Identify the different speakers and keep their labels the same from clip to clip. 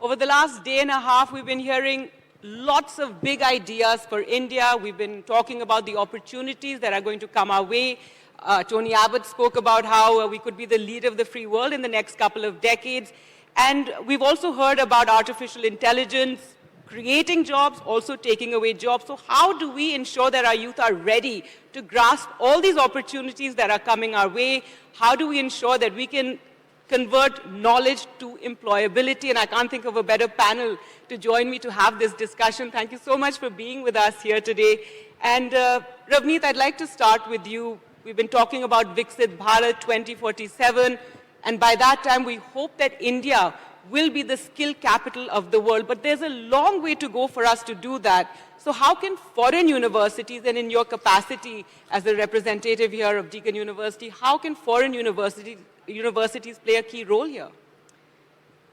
Speaker 1: Over the last day and a half, we've been hearing lots of big ideas for India. We've been talking about the opportunities that are going to come our way. Tony Abbott spoke about how we could be the leader of the free world in the next couple of decades. And we've also heard about artificial intelligence, creating jobs, also taking away jobs. So how do we ensure that our youth are ready to grasp all these opportunities that are coming our way? How do we ensure that we can convert knowledge to employability? And I can't think of a better panel to join me to have this discussion. Thank you so much for being with us here today. And Ravneet, I'd like to start with you. We've been talking about Viksit Bharat 2047. And by that time, we hope that India will be the skill capital of the world. But there's a long way to go for us to do that. So how can foreign universities, and in your capacity as a representative here of Deakin University, how can foreign universities play a key role here?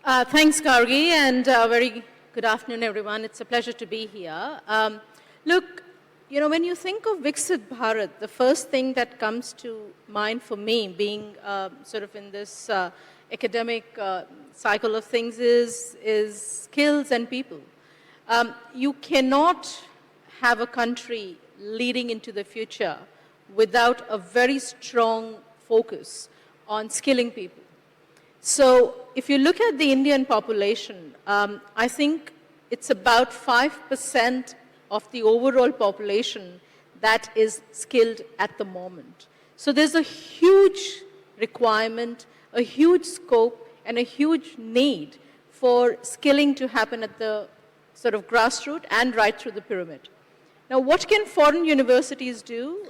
Speaker 2: Thanks, Gargi, and very good afternoon, everyone. It's a pleasure to be here. Look, when you think of Viksit Bharat, the first thing that comes to mind for me, being sort of in this academic cycle of things, is skills and people. You cannot have a country leading into the future without a very strong focus on skilling people. So if you look at the Indian population, I think it's about 5% of the overall population that is skilled at the moment. So there's a huge requirement, a huge scope, and a huge need for skilling to happen at the sort of grassroots and right through the pyramid. Now, what can foreign universities do?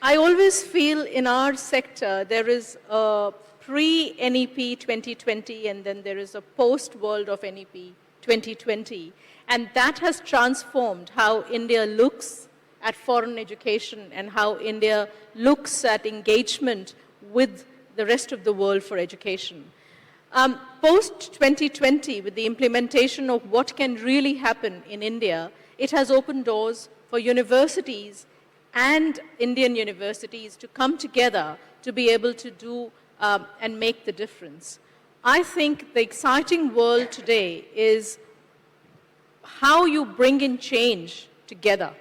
Speaker 2: I always feel in our sector there is a pre-NEP 2020 and then there is a post-world of NEP 2020. And that has transformed how India looks at foreign education and how India looks at engagement with the rest of the world for education. Post-2020, with the implementation of what can really happen in India, it has opened doors for universities and Indian universities to come together to be able to do and make the difference. I think the exciting world today is how you bring in change together.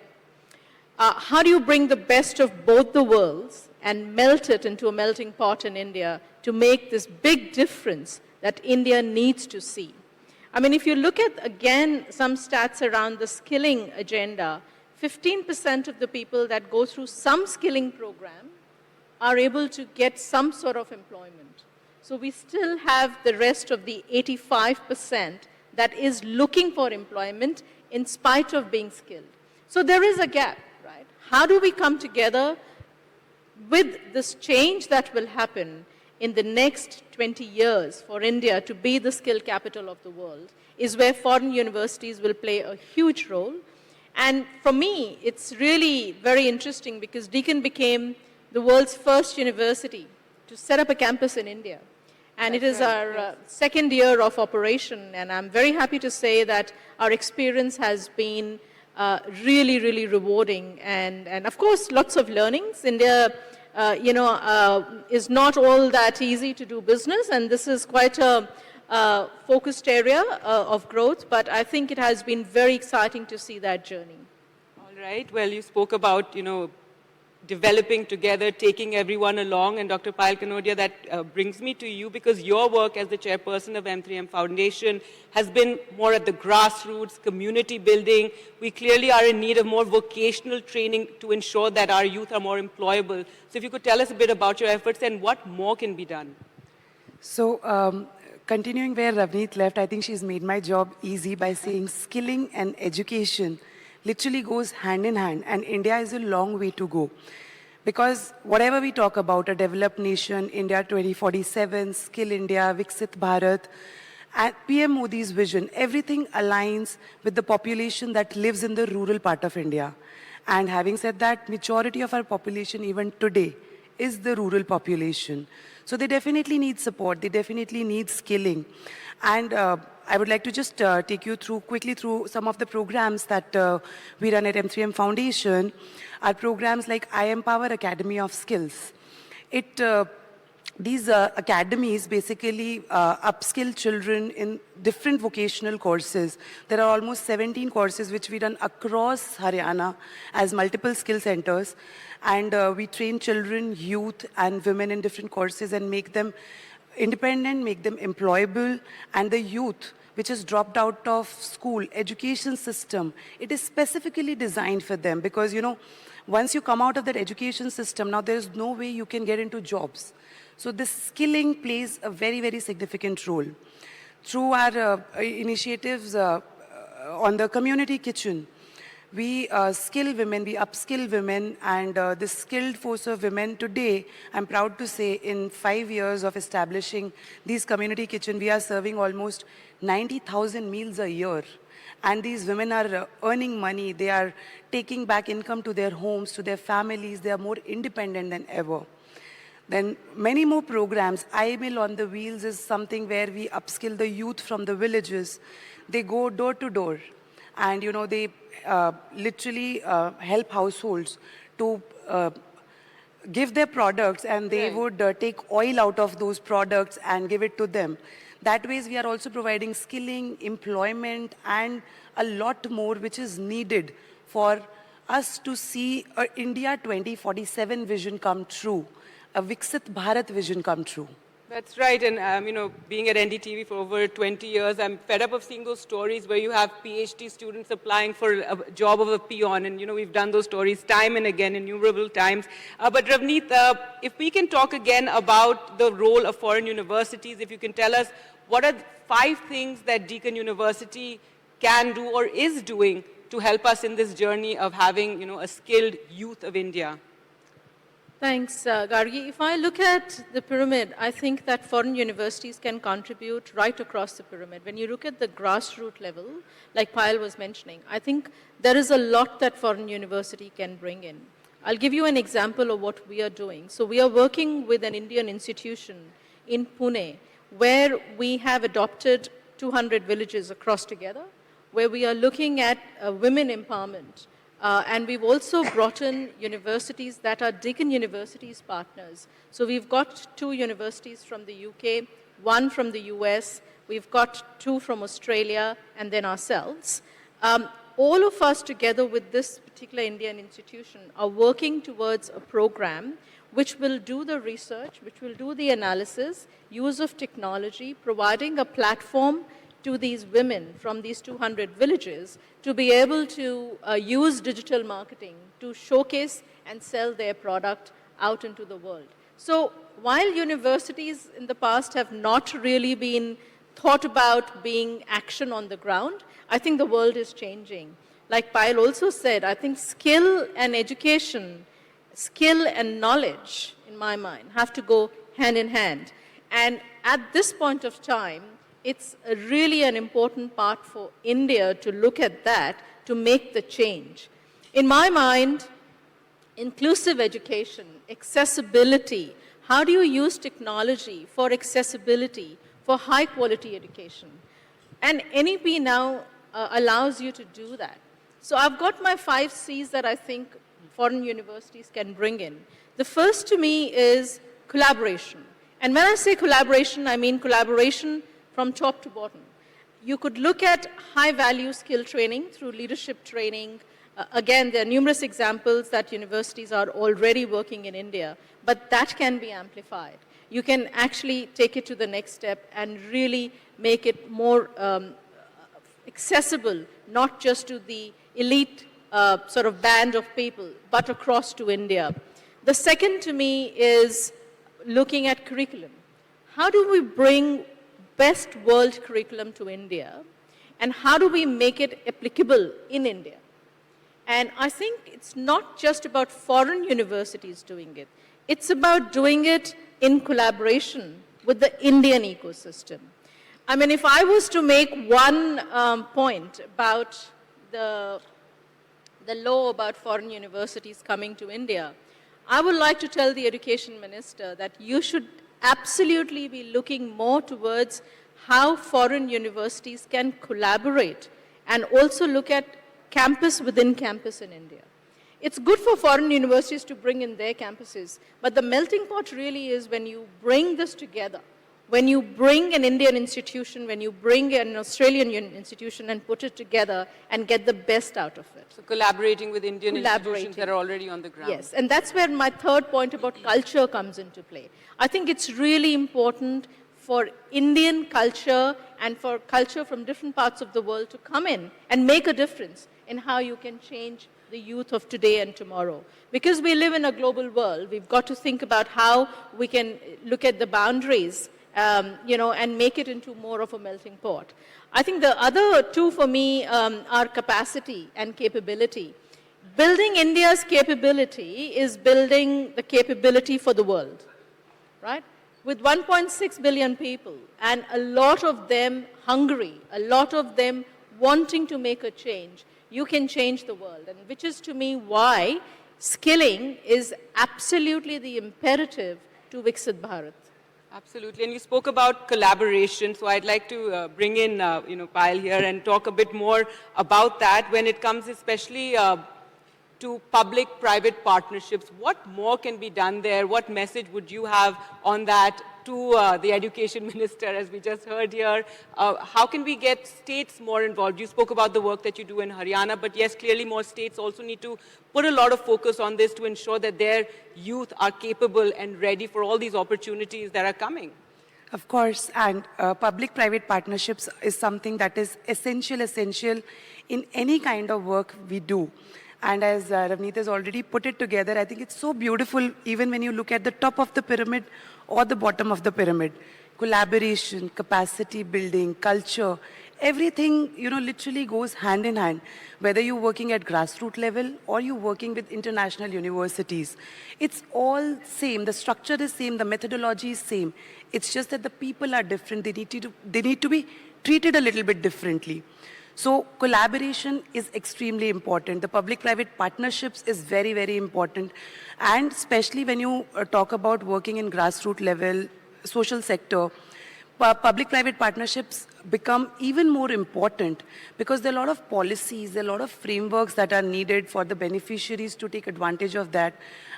Speaker 2: How do you bring the best of both the worlds and melt it into a melting pot in India to make this big difference that India needs to see? I mean, if you look at, again, some stats around the skilling agenda, 15% of the people that go through some skilling program are able to get some sort of employment. So we still have the rest of the 85% that is looking for employment in spite of being skilled. So there is a gap, right? How do we come together with this change that will happen in the next 20 years for India to be the skill capital of the world is where foreign universities will play a huge role. And for me, it's really very interesting because Deakin became the world's first university to set up a campus in India. And it is our second year of operation, and I'm very happy to say that our experience has been really, really rewarding. And of course, lots of learnings. India, is not all that easy to do business, and this is quite a focused area of growth, but I think it has been very exciting to see that journey.
Speaker 1: All right. Well, you spoke about, developing together, taking everyone along. And Dr. Payal Kanodia, that brings me to you because your work as the chairperson of M3M Foundation has been more at the grassroots, community building. We clearly are in need of more vocational training to ensure that our youth are more employable. So if you could tell us a bit about your efforts and what more can be done.
Speaker 3: So continuing where Ravneet left, I think she's made my job easy by saying skilling and education literally goes hand in hand, and India is a long way to go. Because whatever we talk about, a developed nation, India 2047, Skill India, Viksit Bharat, and PM Modi's vision, everything aligns with the population that lives in the rural part of India. And having said that, majority of our population even today is the rural population. So they definitely need support, they definitely need skilling. And I would like to just take you quickly through some of the programs that we run at M3M Foundation. Our programs like I Empower Academy of Skills. It these academies basically upskill children in different vocational courses. There are almost 17 courses which we run across Haryana as multiple skill centers. And we train children, youth, and women in different courses and make them independent, make them employable. And the youth, which has dropped out of school, education system, it is specifically designed for them because, you know, once you come out of that education system, now there is no way you can get into jobs. So this skilling plays a very, very significant role. Through our initiatives on the community kitchen, we skill women, we upskill women, and this skilled force of women today, I'm proud to say, in 5 years of establishing these community kitchen, we are serving almost 90,000 meals a year. And these women are earning money, they are taking back income to their homes, to their families, they are more independent than ever. Then many more programs. iMill on the Wheels is something where we upskill the youth from the villages. They go door to door and, you know, they literally help households to give their products, and they would take oil out of those products and give it to them. That ways we are also providing skilling, employment, and a lot more which is needed for us to see a India 2047 vision come true, a Viksit Bharat vision come true.
Speaker 1: That's right, and you know, being at NDTV for over 20 years, I'm fed up of seeing those stories where you have PhD students applying for a job of a peon, and you know, we've done those stories time and again, innumerable times. But Ravneet, if we can talk again about the role of foreign universities, if you can tell us what are 5 things that Deakin University can do or is doing to help us in this journey of having, you know, a skilled youth of India.
Speaker 2: Thanks, Gargi. If I look at the pyramid, I think that foreign universities can contribute right across the pyramid. When you look at the grassroots level, like Payal was mentioning, I think there is a lot that foreign university can bring in. I'll give you an example of what we are doing. So we are working with an Indian institution in Pune, where we have adopted 200 villages across together, where we are looking at women empowerment. And we've also brought in universities that are Deakin University's partners. So we've got 2 universities from the UK, 1 from the US, we've got 2 from Australia, and then ourselves. All of us together with this particular Indian institution are working towards a program which will do the research, which will do the analysis, use of technology, providing a platform to these women from these 200 villages to be able to use digital marketing to showcase and sell their product out into the world. So while universities in the past have not really been thought about being action on the ground, I think the world is changing. Like Payal also said, I think skill and education, skill and knowledge, in my mind, have to go hand in hand. And at this point of time, it's really an important part for India to look at that, to make the change. In my mind, inclusive education, accessibility, how do you use technology for accessibility, for high quality education? And NEP now allows you to do that. So I've got my 5 C's that I think foreign universities can bring in. The first to me is collaboration. And when I say collaboration, I mean collaboration from top to bottom. You could look at high-value skill training through leadership training. Again, there are numerous examples that universities are already working in India, but that can be amplified. You can actually take it to the next step and really make it more accessible, not just to the elite sort of band of people, but across to India. The second to me is looking at curriculum. How do we bring best world curriculum to India, and how do we make it applicable in India? And I think it's not just about foreign universities doing it. It's about doing it in collaboration with the Indian ecosystem. I mean, if I was to make one point about the law about foreign universities coming to India, I would like to tell the Education Minister that you should absolutely be looking more towards how foreign universities can collaborate and also look at campus within campus in India. It's good for foreign universities to bring in their campuses, but the melting pot really is when you bring this together. When you bring an Indian institution, when you bring an Australian institution and put it together and get the best out of it.
Speaker 1: So collaborating with Indian institutions that are already on the ground.
Speaker 2: Yes, and that's where my third point about culture comes into play. I think it's really important for Indian culture and for culture from different parts of the world to come in and make a difference in how you can change the youth of today and tomorrow. Because we live in a global world, we've got to think about how we can look at the boundaries and make it into more of a melting pot. I think the other two for me are capacity and capability. Building India's capability is building the capability for the world, right? With 1.6 billion people and a lot of them hungry, a lot of them wanting to make a change, you can change the world. And which is to me why skilling is absolutely the imperative to Viksit Bharat.
Speaker 1: Absolutely, and you spoke about collaboration, so I'd like to bring in, Payal here and talk a bit more about that when it comes especially to public-private partnerships. What more can be done there? What message would you have on that to the Education Minister, as we just heard here? How can we get states more involved? You spoke about the work that you do in Haryana, but yes, clearly more states also need to put a lot of focus on this to ensure that their youth are capable and ready for all these opportunities that are coming.
Speaker 3: Of course, and public-private partnerships is something that is essential in any kind of work we do. And as Ravneet has already put it together, I think it's so beautiful even when you look at the top of the pyramid or the bottom of the pyramid. Collaboration, capacity building, culture, everything, literally goes hand in hand. Whether you're working at grassroots level or you're working with international universities, it's all same. The structure is same, the methodology is same. It's just that the people are different. They need to be treated a little bit differently. So collaboration is extremely important. The public-private partnerships is very, very important. And especially when you talk about working in grassroots level, social sector, public-private partnerships become even more important because there are a lot of policies, there are a lot of frameworks that are needed for the beneficiaries to take advantage of that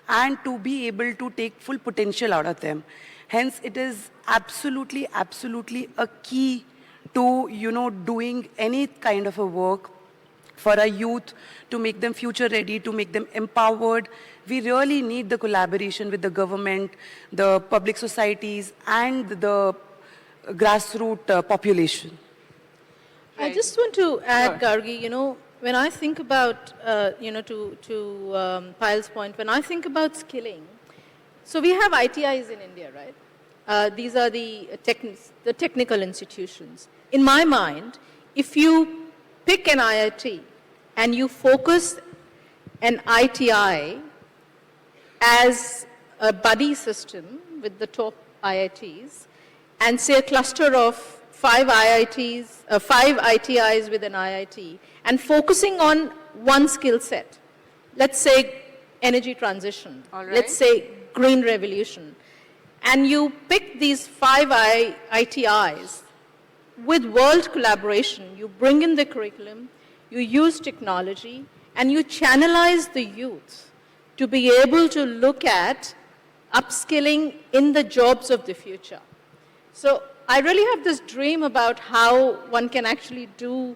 Speaker 3: and to be able to take full potential out of them. Hence, it is absolutely, absolutely a key to, doing any kind of a work for our youth, to make them future ready, to make them empowered. We really need the collaboration with the government, the public societies, and the grassroots population.
Speaker 2: I just want to add, Gargi, when I think about, Payal's point, when I think about skilling, so we have ITIs in India, right? These are the technical institutions. In my mind, if you pick an IIT and you focus an ITI as a buddy system with the top IITs and say a cluster of 5 ITIs with an IIT and focusing on one skill set, let's say energy transition, let's say green revolution, and you pick these 5 ITIs with world collaboration, you bring in the curriculum, you use technology, and you channelize the youth to be able to look at upskilling in the jobs of the future. So I really have this dream about how one can actually do,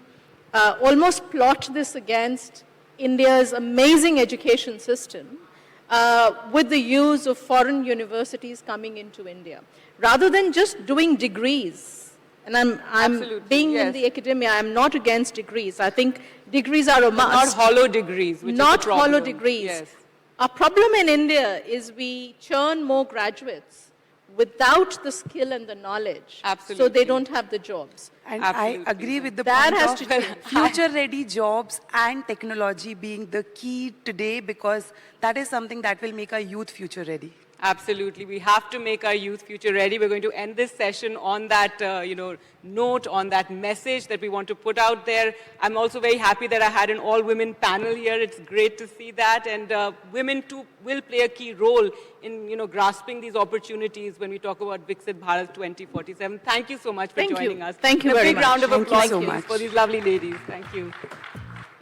Speaker 2: almost plot this against India's amazing education system with the use of foreign universities coming into India. Rather than just doing degrees, and I'm being in the academia, I'm not against degrees. I think degrees are a must.
Speaker 1: Not hollow degrees, which
Speaker 2: not
Speaker 1: is the problem.
Speaker 2: Hollow degrees.
Speaker 1: Yes.
Speaker 2: Our problem in India is we churn more graduates without the skill and the knowledge.
Speaker 1: Absolutely.
Speaker 2: So they don't have the jobs.
Speaker 3: And
Speaker 1: Absolutely.
Speaker 3: I agree with the
Speaker 2: That
Speaker 3: point
Speaker 2: has
Speaker 3: of
Speaker 2: to change.
Speaker 3: future-ready jobs and technology being the key today, because that is something that will make our youth future-ready.
Speaker 1: Absolutely. We have to make our youth future ready. We're going to end this session on that, note, on that message that we want to put out there. I'm also very happy that I had an all-women panel here. It's great to see that. And women, too, will play a key role in, grasping these opportunities when we talk about Viksit Bharat 2047. Thank you so much for joining us.
Speaker 2: Thank you
Speaker 1: And
Speaker 2: very
Speaker 1: a big
Speaker 2: much.
Speaker 1: round of
Speaker 3: Thank you
Speaker 1: applause
Speaker 3: so
Speaker 1: please,
Speaker 3: much.
Speaker 1: for these lovely ladies. Thank you.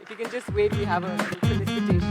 Speaker 1: If you can just wait, we have a felicitation.